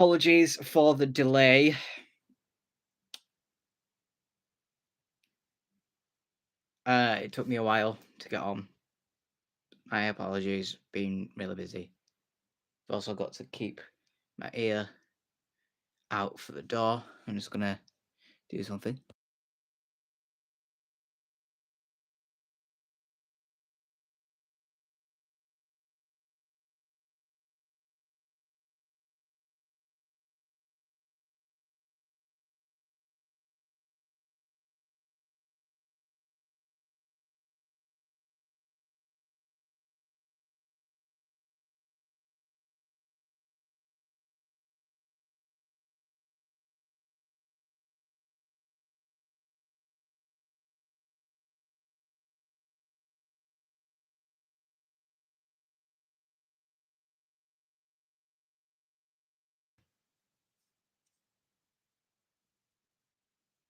Apologies for the delay. It took me a while to get on. My apologies, been really busy. I've also got to keep my ear out for the door. I'm just gonna do something.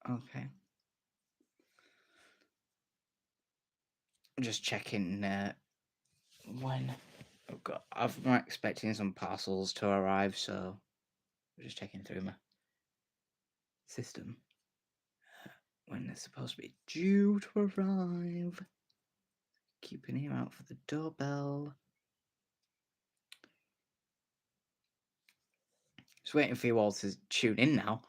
Okay. I'm just checking when I'm expecting some parcels to arrive, so I'm just checking through my system when they're supposed to be due to arrive. Keep an ear out for the doorbell. Just waiting for you all to tune in now.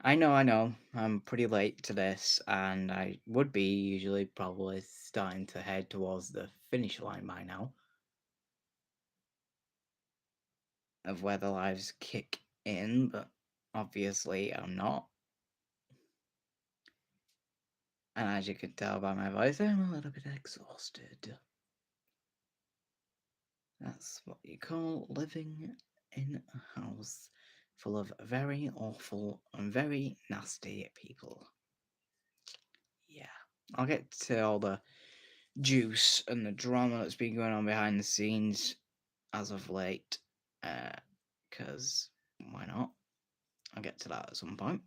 I know. I'm pretty late to this, and I would be usually probably starting to head towards the finish line by now of where the lives kick in, but obviously I'm not. And as you can tell by my voice, I'm a little bit exhausted. That's what you call living in a house full of very awful and very nasty people. Yeah. I'll get to all the juice and the drama that's been going on behind the scenes as of late, because why not? I'll get to that at some point.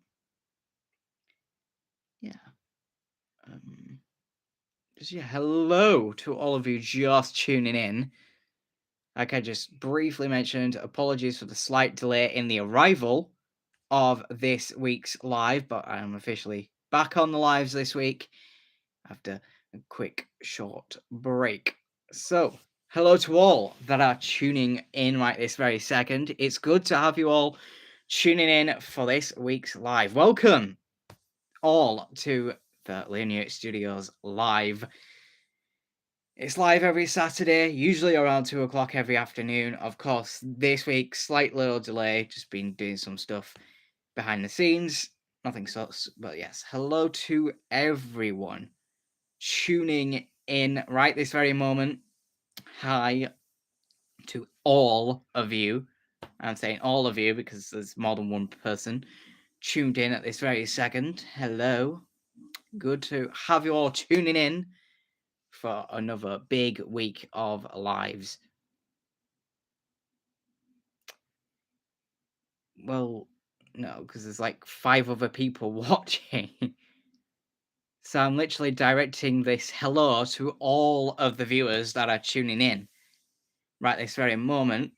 Yeah. Just yeah, hello to all of you just tuning in. Like I just briefly mentioned, apologies for the slight delay in the arrival of this week's live, but I am officially back on the lives this week after a quick short break. So, hello to all that are tuning in right this very second. It's good to have you all tuning in for this week's live. Welcome all to the Newitt Studios live. It's live every Saturday, usually around 2 o'clock every afternoon. Of course, this week, slight little delay, just been doing some stuff behind the scenes. Nothing sucks, but yes, hello to everyone tuning in right this very moment. Hi to all of you. I'm saying all of you because there's more than one person tuned in at this very second. Hello. Good to have you all tuning in for another big week of lives. Well, no, because there's like 5 other people watching. So I'm literally directing this hello to all of the viewers that are tuning in right this very moment.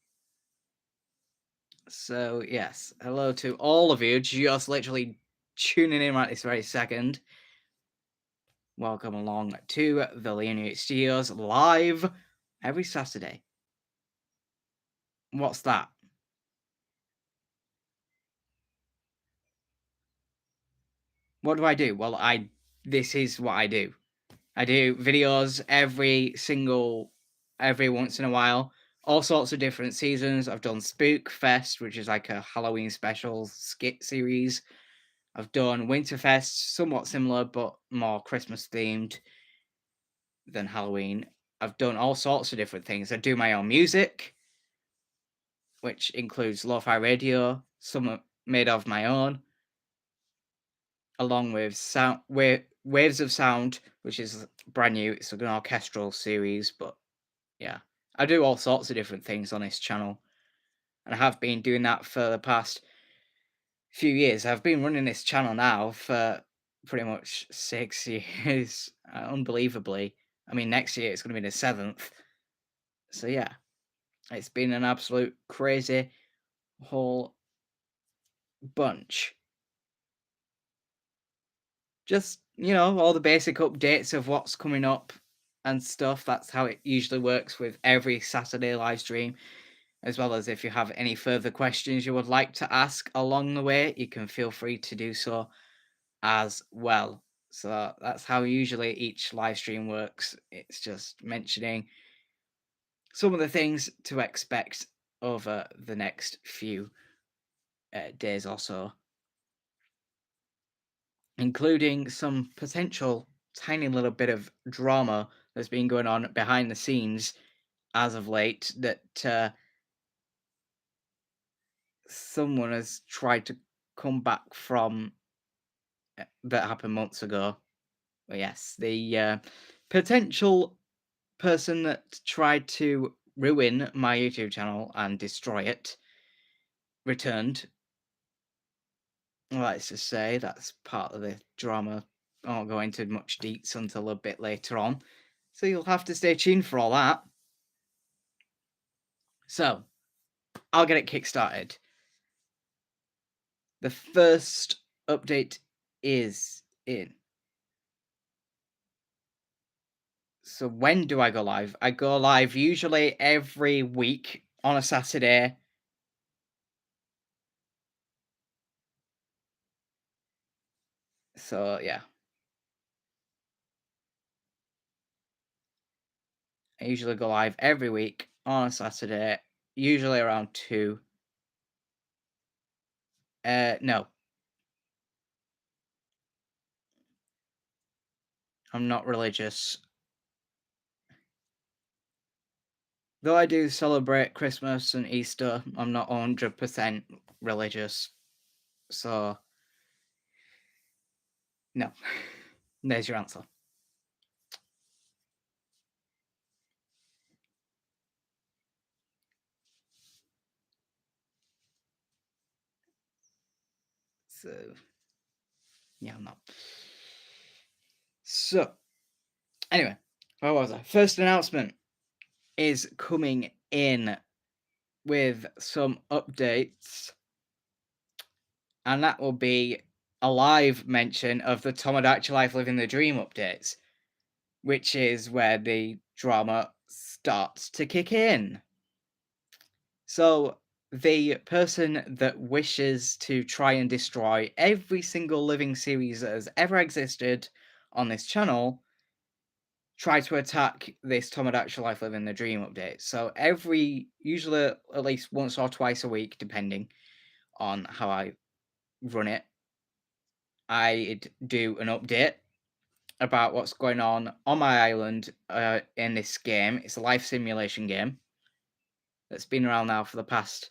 So, yes, hello to all of you just literally tuning in right this very second. Welcome along to the Newitt Studios live every Saturday. What's that? What do I do? Well, this is what I do. I do videos every once in a while, all sorts of different seasons. I've done Spook Fest, which is like a Halloween special skit series. I've done Winterfest, somewhat similar but more Christmas themed than Halloween. I've done all sorts of different things. I do my own music, which includes lo-fi radio, some made of my own, along with Waves of Sound, which is brand new. It's an orchestral series, but yeah, I do all sorts of different things on this channel, and I have been doing that for the past few years. I've been running this channel now for pretty much 6 years, unbelievably. I mean, next year it's going to be the 7th. So yeah, it's been an absolute crazy whole bunch. Just, all the basic updates of what's coming up and stuff. That's how it usually works with every Saturday live stream. As well as if you have any further questions you would like to ask along the way, you can feel free to do so as well. So that's how usually each live stream works. It's just mentioning some of the things to expect over the next few days or so, including some potential tiny little bit of drama that's been going on behind the scenes as of late that someone has tried to come back from that happened months ago. But yes, the potential person that tried to ruin my YouTube channel and destroy it returned. Let's just say that's part of the drama. I won't go into much deets until a bit later on. So you'll have to stay tuned for all that. So, I'll get it kickstarted. The first update is in. So when do I go live? I go live usually every week on a Saturday. So yeah. I usually go live every week on a Saturday, usually around 2. No. I'm not religious. Though I do celebrate Christmas and Easter, I'm not 100% religious. So, no. There's your answer. So, yeah, I'm not. So, anyway, where was I? First announcement is coming in with some updates, and that will be a live mention of the Tomodachi Life Living the Dream updates, which is where the drama starts to kick in. So, the person that wishes to try and destroy every single living series that has ever existed on this channel try to attack this Tomodachi Life Living the Dream update. So usually at least once or twice a week, depending on how I run it, I'd do an update about what's going on my island in this game. It's a life simulation game that's been around now for the past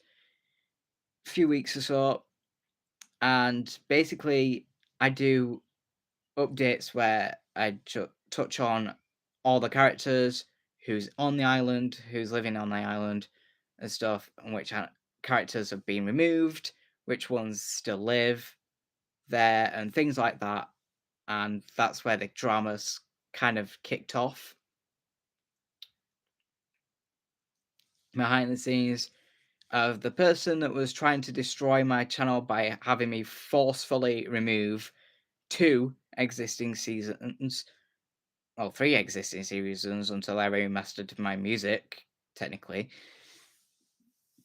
few weeks or so. And basically, I do updates where I touch on all the characters, who's on the island, who's living on the island, and stuff, and which characters have been removed, which ones still live there, and things like that. And that's where the dramas kind of kicked off behind the scenes of the person that was trying to destroy my channel by having me forcefully remove 2 existing seasons. Well, 3 existing seasons until I remastered my music, technically.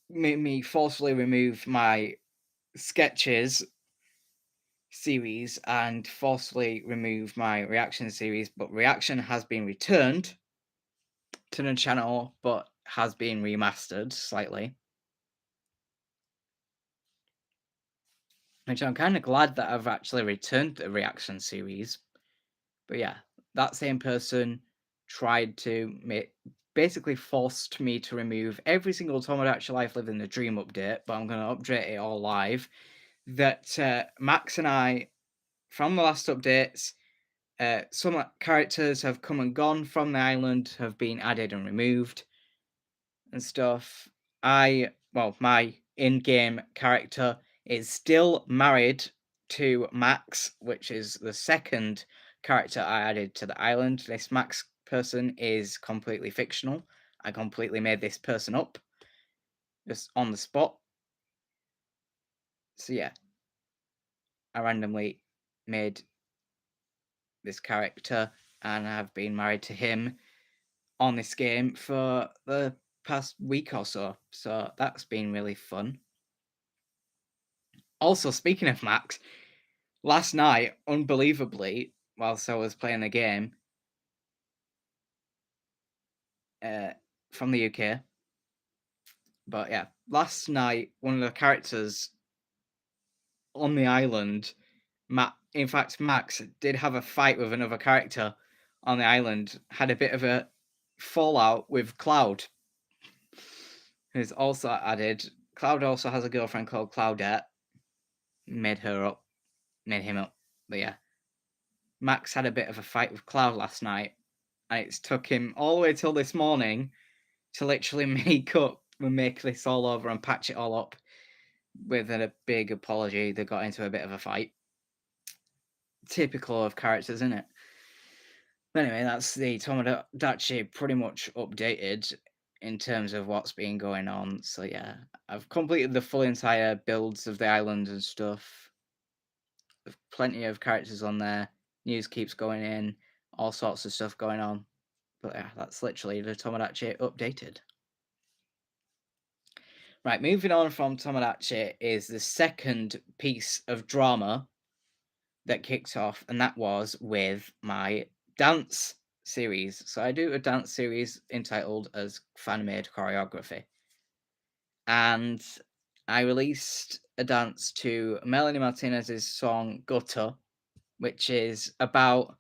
Made me forcefully remove my sketches series and forcefully remove my reaction series, but reaction has been returned to the channel but has been remastered slightly. Which I'm kind of glad that I've actually returned the reaction series. But yeah, that same person tried to basically forced me to remove every single Tomodachi Life Living the Dream update, but I'm going to update it all live. That Max and I, from the last updates, some characters have come and gone from the island, have been added and removed and stuff. My in-game character is still married to Max, which is the second character I added to the island. This Max person is completely fictional. I completely made this person up just on the spot. So yeah, I randomly made this character and I've been married to him on this game for the past week or so. So that's been really fun. Also, speaking of Max, last night, unbelievably, whilst I was playing the game, from the UK, but yeah, last night, one of the characters on the island, in fact, Max did have a fight with another character on the island, had a bit of a fallout with Cloud, who's also added. Cloud also has a girlfriend called Claudette. Made him up. But yeah, Max had a bit of a fight with Cloud last night, and it's took him all the way till this morning to literally make this all over and patch it all up with a big apology. They got into a bit of a fight. Typical of characters, isn't it? But anyway, that's the Tomodachi pretty much updated in terms of what's been going on. So yeah, I've completed the full entire builds of the island and stuff. There's plenty of characters on there. News keeps going in, all sorts of stuff going on. But yeah, that's literally the Tomodachi updated. Right, moving on from Tomodachi is the second piece of drama that kicked off, and that was with my dance series. So I do a dance series entitled as Fan Made Choreography. And I released a dance to Melanie Martinez's song Gutter, which is about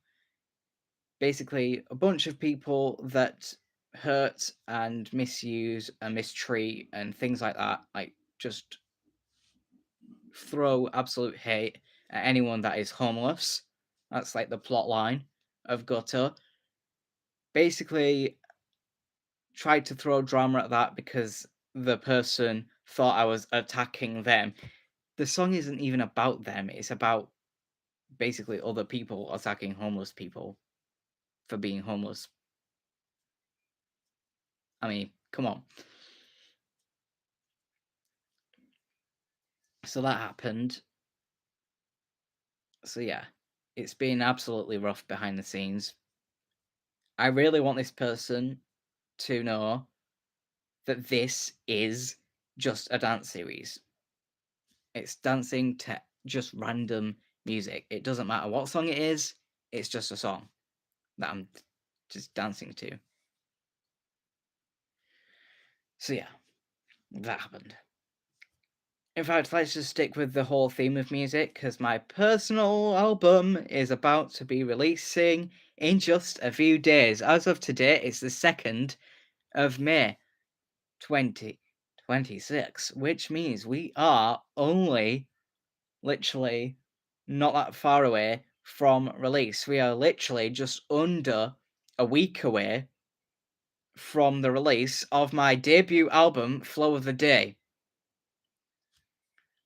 basically a bunch of people that hurt and misuse and mistreat and things like that. Like, just throw absolute hate at anyone that is homeless. That's like the plot line of Gutter. Basically, tried to throw drama at that because the person thought I was attacking them. The song isn't even about them, it's about basically other people attacking homeless people for being homeless. I mean, come on. So that happened. So yeah, it's been absolutely rough behind the scenes. I really want this person to know that this is just a dance series. It's dancing to just random music. It doesn't matter what song it is, it's just a song that I'm just dancing to. So yeah, that happened. In fact, let's just stick with the whole theme of music, because my personal album is about to be releasing in just a few days. As of today, it's the 2nd of May 2026, which means we are only literally not that far away from release. We are literally just under a week away from the release of my debut album, Flow of the Day.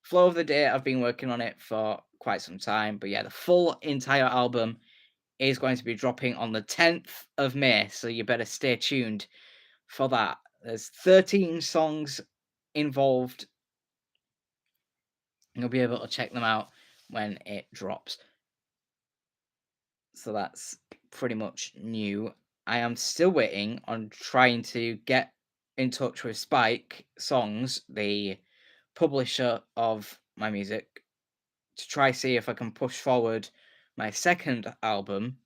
Flow of the Day, I've been working on it for quite some time, but yeah, the full entire album is going to be dropping on the 10th of May, so you better stay tuned for that. There's 13 songs involved. You'll be able to check them out when it drops. So that's pretty much new. I am still waiting on trying to get in touch with Spike Songs, the publisher of my music, to try see if I can push forward my second album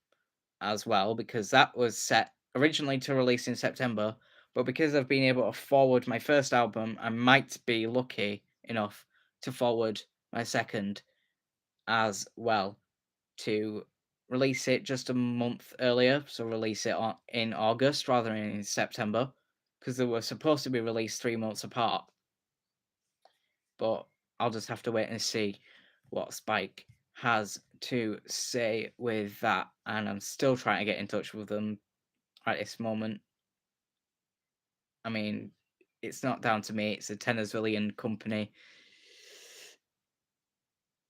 as well, because that was set originally to release in September, but because I've been able to forward my first album, I might be lucky enough to forward my second as well, to release it just a month earlier, so release it in August rather than in September, because they were supposed to be released 3 months apart. But I'll just have to wait and see what Spike has to say with that, and I'm still trying to get in touch with them at this moment. I mean, it's not down to me, it's a Tennersvillian company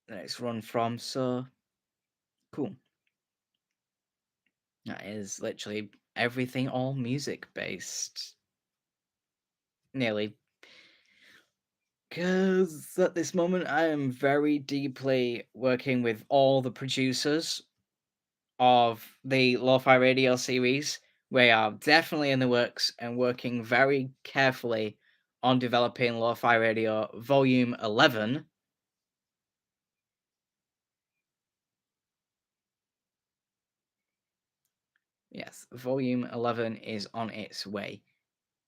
that it's run from, so cool. That is literally everything all music based. Nearly. Because at this moment, I am very deeply working with all the producers of the Lo-Fi Radio series. We are definitely in the works and working very carefully on developing Lo-Fi Radio Volume 11. Yes, Volume 11 is on its way.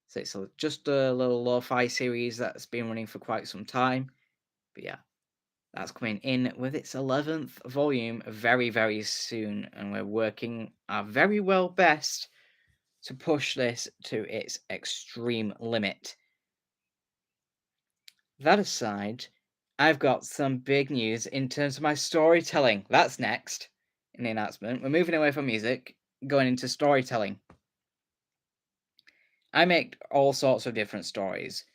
So it's just a little Lo-Fi series that's been running for quite some time. But yeah, that's coming in with its 11th volume very, very soon. And we're working our very well best to push this to its extreme limit. That aside, I've got some big news in terms of my storytelling. That's next in the announcement. We're moving away from music, going into storytelling. I make all sorts of different stories.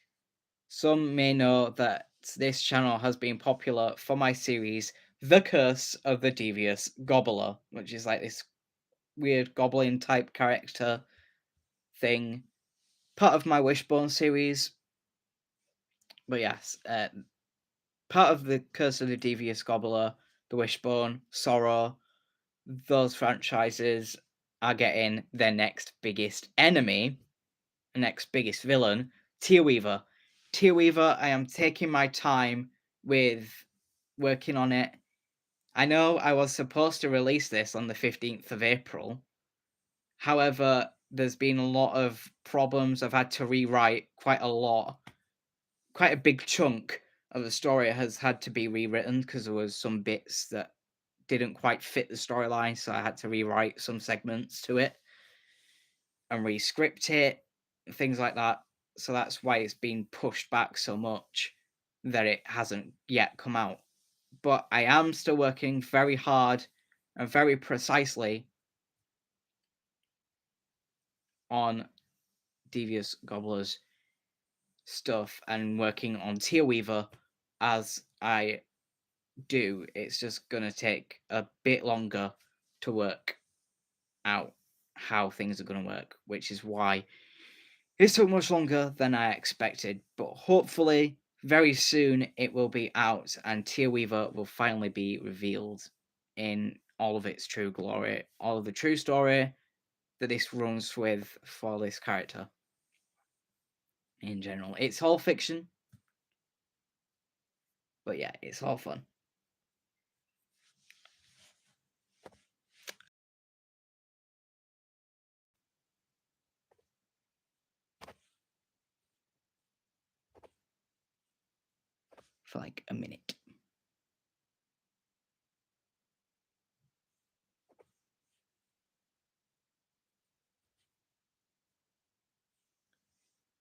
Some may know that this channel has been popular for my series, The Curse of the Devious Gobbler, which is like this weird goblin type character thing. Part of my Wishbone series. But yes, part of The Curse of the Devious Gobbler, The Wishbone, Sorrow, those franchises are getting their next biggest enemy, next biggest villain, Tearweaver. Tearweaver, I am taking my time with working on it. I know I was supposed to release this on the 15th of April. However, there's been a lot of problems. I've had to rewrite quite a lot. Quite a big chunk of the story has had to be rewritten because there was some bits that didn't quite fit the storyline, so I had to rewrite some segments to it and re-script it, things like that. So that's why it's been pushed back so much that it hasn't yet come out. But I am still working very hard and very precisely on Devious Gobbler's stuff and working on Tearweaver as I do. It's just gonna take a bit longer to work out how things are gonna work, which is why it took much longer than I expected. But hopefully, very soon it will be out and Tearweaver will finally be revealed in all of its true glory, all of the true story that this runs with for this character in general. It's all fiction, but yeah, it's all fun. For like a minute.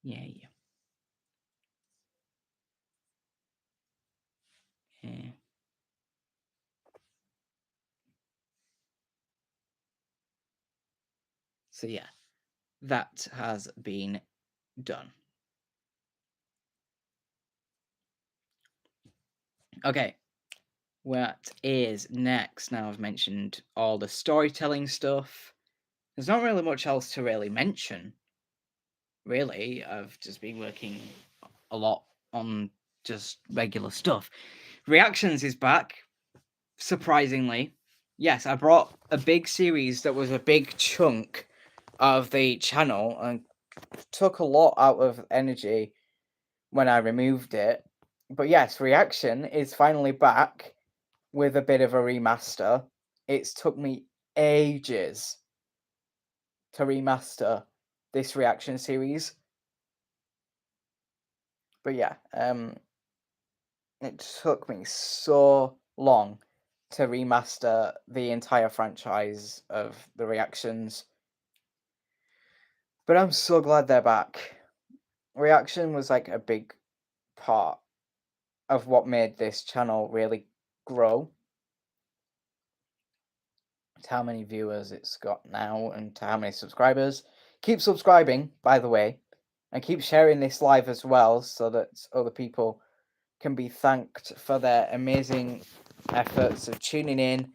Yeah, yeah. Yeah. So yeah, that has been done. Okay, what is next? Now I've mentioned all the storytelling stuff. There's not really much else to really mention. Really, I've just been working a lot on just regular stuff. Reactions is back, surprisingly. Yes, I brought a big series that was a big chunk of the channel and took a lot out of energy when I removed it. But yes, Reaction is finally back with a bit of a remaster. It's took me ages to remaster this Reaction series. But yeah, it took me so long to remaster the entire franchise of the Reactions. But I'm so glad they're back. Reaction was like a big part of what made this channel really grow. To how many viewers it's got now and to how many subscribers. Keep subscribing, by the way, and keep sharing this live as well so that other people can be thanked for their amazing efforts of tuning in,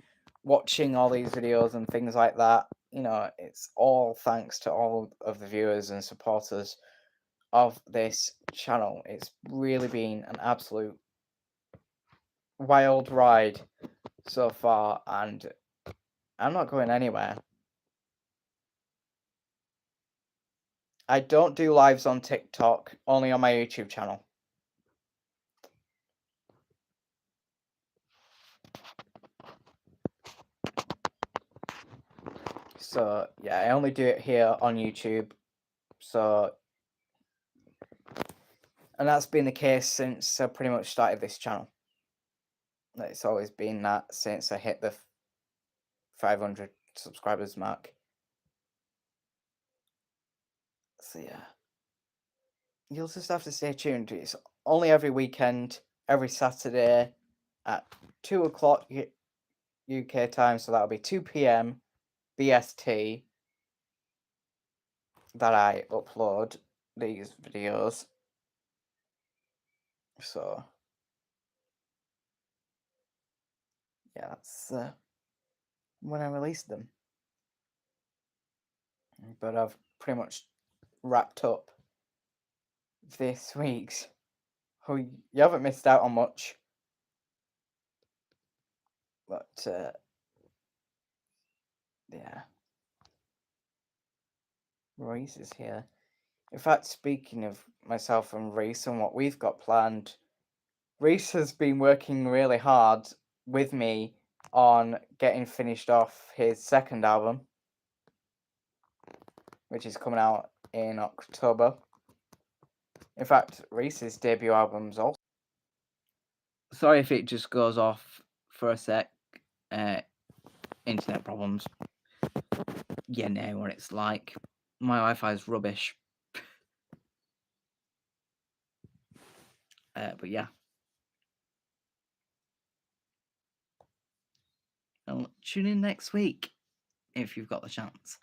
watching all these videos and things like that. You know, it's all thanks to all of the viewers and supporters of this channel. It's really been an absolute wild ride so far, and I'm not going anywhere. I don't do lives on TikTok, only on my YouTube channel. So, yeah, I only do it here on YouTube. So, and that's been the case since I pretty much started this channel. It's always been that since I hit the 500 subscribers mark. So, yeah. You'll just have to stay tuned. It's only every weekend, every Saturday at 2 o'clock UK time. So that'll be 2 p.m. BST that I upload these videos. So, yeah, that's when I release them. But I've pretty much wrapped up this week's. Oh, you haven't missed out on much. But, yeah. Reese is here. In fact, speaking of myself and Reese and what we've got planned, Reese has been working really hard with me on getting finished off his second album, which is coming out in October. In fact, Reese's debut album's also. Sorry if it just goes off for a sec. Internet problems. You know what it's like. My Wi-Fi is rubbish. But yeah. Well, tune in next week if you've got the chance.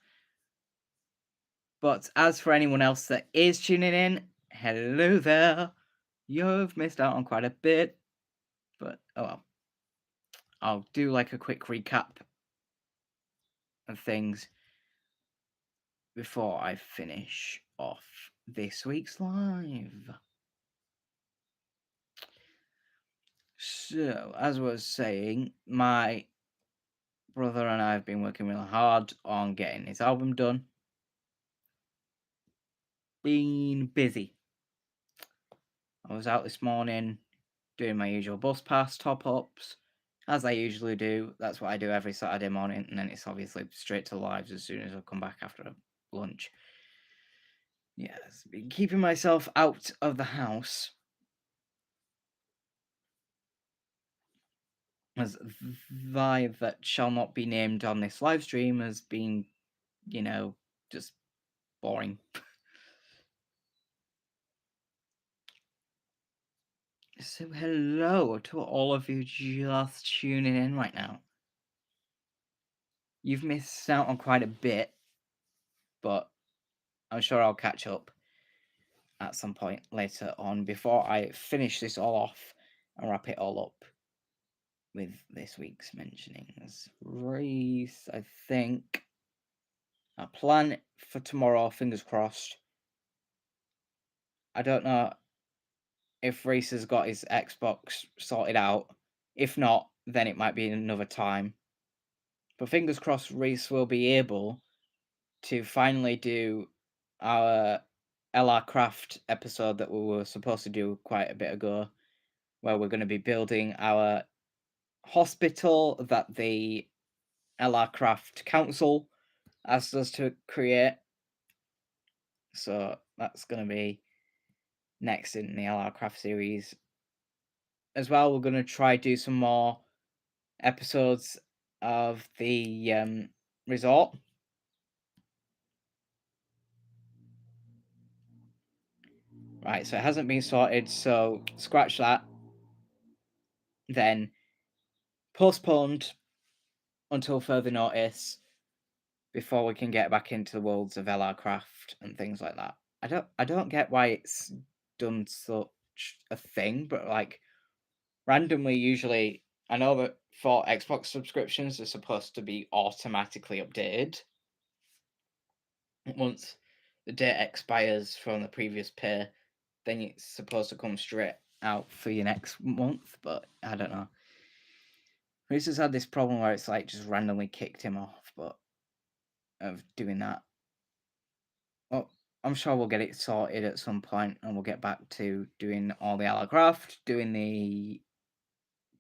But as for anyone else that is tuning in, hello there. You've missed out on quite a bit. But oh well. I'll do like a quick recap of things before I finish off this week's live. So, as I was saying, my brother and I have been working really hard on getting his album done. Been busy. I was out this morning doing my usual bus pass top ups, as I usually do. That's what I do every Saturday morning, and then it's obviously straight to lives as soon as I come back after lunch. Yes, been keeping myself out of the house as vibe that shall not be named on this live stream has been, just boring. So hello to all of you just tuning in right now. You've missed out on quite a bit, but I'm sure I'll catch up at some point later on before I finish this all off and wrap it all up with this week's mentionings. Reese, I think our plan for tomorrow, fingers crossed. I don't know if Reese has got his Xbox sorted out. If not, then it might be another time. But fingers crossed Reese will be able to finally do our LR Craft episode that we were supposed to do quite a bit ago, where we're going to be building our hospital that the LR Craft Council asked us to create. So that's going to be next in the LR Craft series. As well, we're going to try do some more episodes of the resort. Right, so it hasn't been sorted, so scratch that. Then postponed until further notice before we can get back into the worlds of LR Craft and things like that. I don't get why it's done such a thing, but like randomly usually I know that for Xbox subscriptions they're supposed to be automatically updated once the date expires from the previous pay, then it's supposed to come straight out for your next month. But I don't know. Reese has had this problem where it's like just randomly kicked him off, but of doing that. Well, I'm sure we'll get it sorted at some point, and we'll get back to doing all the Alacraft, doing the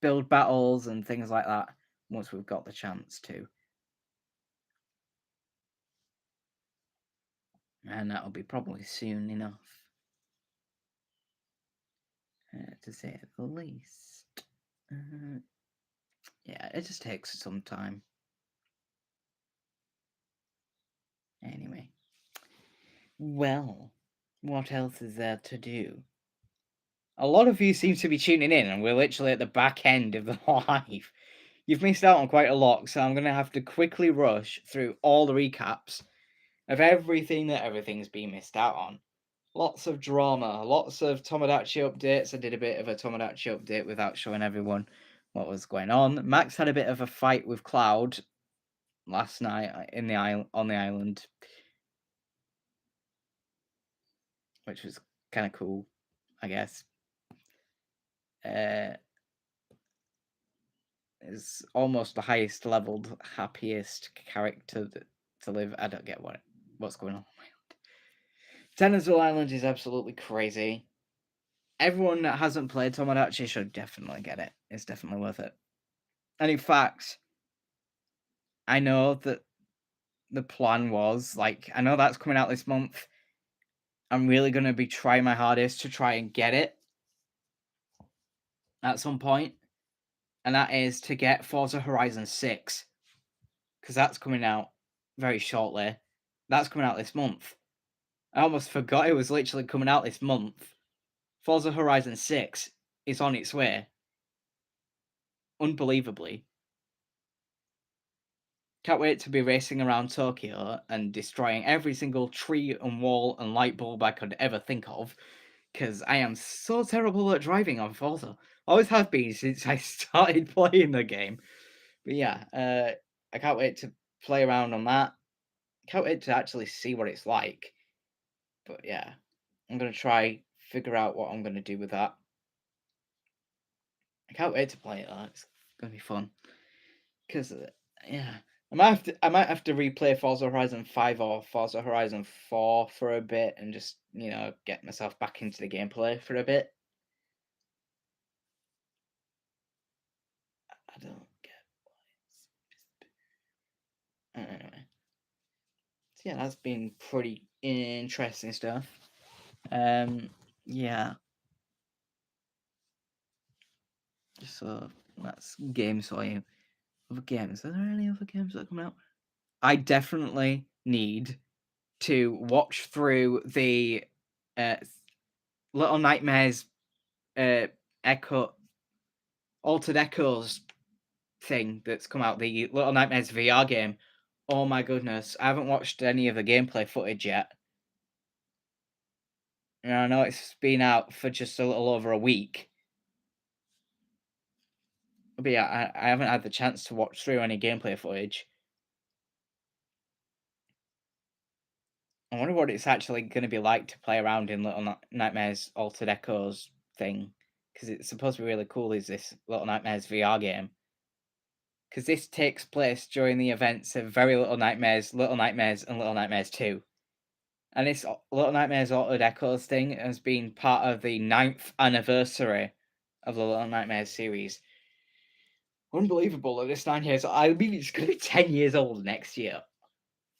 build battles and things like that once we've got the chance to. And that'll be probably soon enough, to say the least. Yeah, it just takes some time. Anyway. Well, what else is there to do? A lot of you seem to be tuning in, and we're literally at the back end of the live. You've missed out on quite a lot, so I'm going to have to quickly rush through all the recaps of everything that everything's been missed out on. Lots of drama, lots of Tomodachi updates. I did a bit of a Tomodachi update without showing everyone what was going on. Max had a bit of a fight with Cloud last night in the on the island, which was kind of cool, I guess. Is almost the highest leveled, happiest character to live. I don't get what's going on. Tennessee Island is absolutely crazy. Everyone that hasn't played Tomodachi should definitely get it. It's definitely worth it. And in fact, I know that the plan was, like, I know that's coming out this month. I'm really going to be trying my hardest to try and get it at some point. And that is to get Forza Horizon 6. Because that's coming out very shortly. That's coming out this month. I almost forgot it was literally coming out this month. Forza Horizon 6 is on its way. Unbelievably. Can't wait to be racing around Tokyo and destroying every single tree and wall and light bulb I could ever think of. Because I am so terrible at driving on Forza. Always have been since I started playing the game. But yeah, I can't wait to play around on that. Can't wait to actually see what it's like. But yeah, I'm going to try figure out what I'm going to do with that. I can't wait to play it. It's going to be fun. Because yeah, I might have to replay Forza Horizon 5 or Forza Horizon 4 for a bit and just, get myself back into the gameplay for a bit. I don't get why it's anyway. So yeah, that's been pretty interesting stuff. Yeah. So that's games for you. Other games. Are there any other games that are coming out? I definitely need to watch through the Little Nightmares Echo Altered Echoes thing that's come out, the Little Nightmares VR game. Oh my goodness, I haven't watched any of the gameplay footage yet. And I know it's been out for just a little over a week. But yeah, I haven't had the chance to watch through any gameplay footage. I wonder what it's actually going to be like to play around in Little Nightmares Altered Echoes thing. Because it's supposed to be really cool, is this Little Nightmares VR game. Because this takes place during the events of Very Little Nightmares, Little Nightmares, and Little Nightmares 2. And this Little Nightmares Altered Echoes thing has been part of the 9th anniversary of the Little Nightmares series. Unbelievable that it's 9 years. I mean, it's going to be 10 years old next year.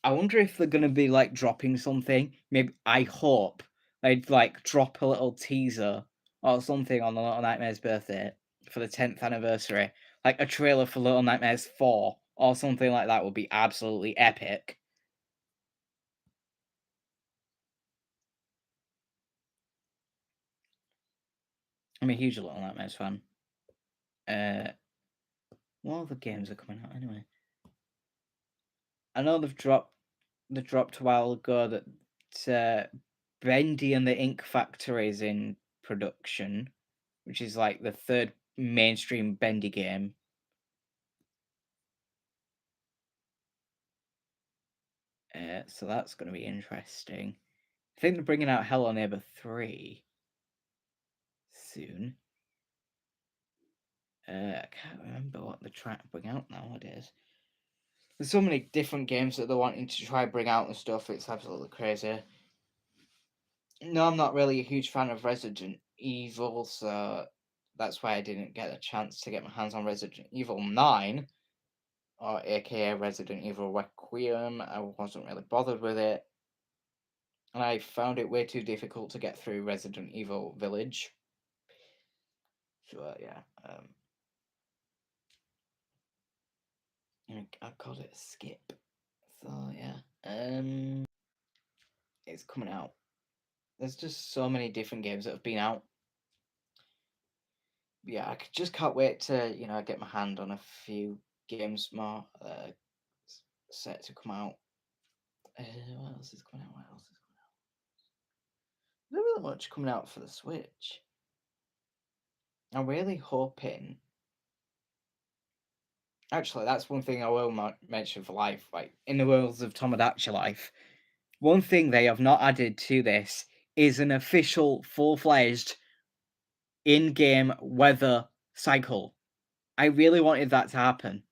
I wonder if they're going to be, like, dropping something. Maybe, I hope they'd, like, drop a little teaser or something on the Little Nightmares birthday for the 10th anniversary. Like, a trailer for Little Nightmares 4 or something like that would be absolutely epic. I'm a huge Little Nightmares fan. What other games are coming out anyway? I know they dropped a while ago that Bendy and the Ink Factory is in production, which is like the third mainstream Bendy game. So that's going to be interesting. I think they're bringing out Hello Neighbor 3 soon. I can't remember what they're trying to bring out nowadays. There's so many different games that they're wanting to try and bring out and stuff. It's absolutely crazy. No, I'm not really a huge fan of Resident Evil, so that's why I didn't get a chance to get my hands on Resident Evil 9, or aka Resident Evil Requiem. I wasn't really bothered with it, and I found it way too difficult to get through Resident Evil Village. So yeah, I called it a skip. So yeah, it's coming out. There's just so many different games that have been out. Yeah, I just can't wait to get my hand on a few games more set to come out. What else is coming out? What else is coming out? There's not really much coming out for the Switch. I'm really hoping. Actually, that's one thing I will mention for life. Like in the worlds of Tomodachi Life, one thing they have not added to this is an official, full-fledged, in-game weather cycle. I really wanted that to happen.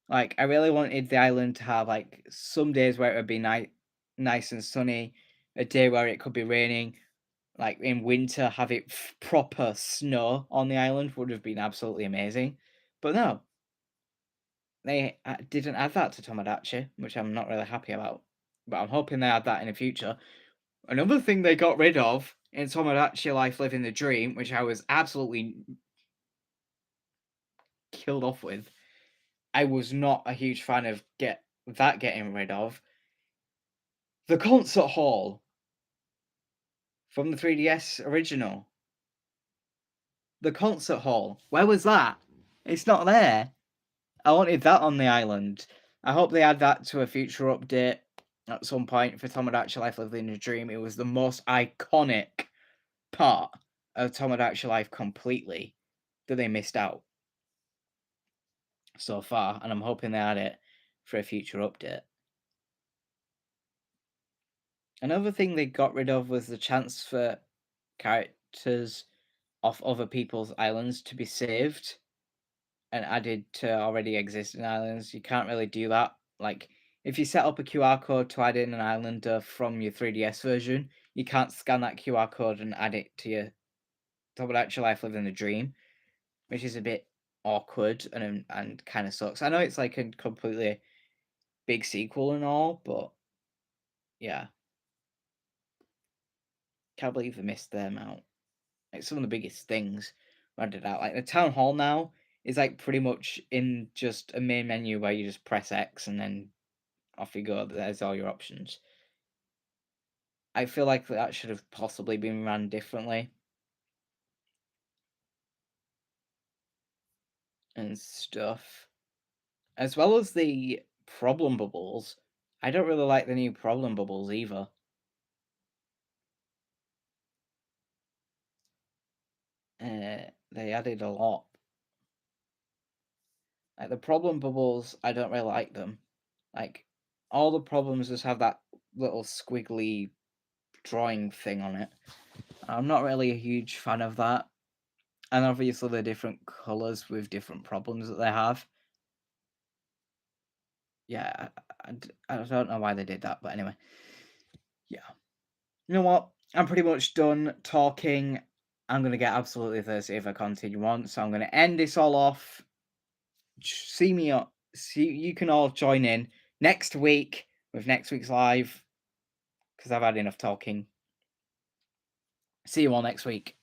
Like, I really wanted the island to have like some days where it would be nice and sunny, a day where it could be raining. Like in winter, have it proper snow on the island would have been absolutely amazing. But no, they didn't add that to Tomodachi, which I'm not really happy about. But I'm hoping they add that in the future. Another thing they got rid of in Tomodachi Life Living the Dream, which I was absolutely killed off with, I was not a huge fan of getting rid of. The concert hall from the 3DS original. The concert hall. Where was that? It's not there. I wanted that on the island. I hope they add that to a future update at some point for Tomodachi Life Living a Dream. It was the most iconic part of Tomodachi Life completely that they missed out so far, and I'm hoping they add it for a future update. Another thing they got rid of was the chance for characters off other people's islands to be saved and added to already existing islands. You can't really do that. Like, if you set up a QR code to add in an islander from your 3DS version, you can't scan that QR code and add it to your Tomodachi Life Living the Dream, which is a bit awkward and kind of sucks. I know it's like a completely big sequel and all, but yeah. Can't believe they missed them out. Like some of the biggest things added out. Like the town hall now is like pretty much in just a main menu where you just press X and then off you go. There's all your options. I feel like that should have possibly been run differently. And stuff. As well as the problem bubbles. I don't really like the new problem bubbles either. They added a lot. Like the problem bubbles, I don't really like them. Like all the problems just have that little squiggly drawing thing on it. I'm not really a huge fan of that. And obviously they're different colours with different problems that they have. Yeah, I don't know why they did that, but anyway. Yeah. You know what? I'm pretty much done talking. I'm going to get absolutely thirsty if I continue on, so I'm going to end this all off. See, you can all join in next week with next week's live, because I've had enough talking. See you all next week.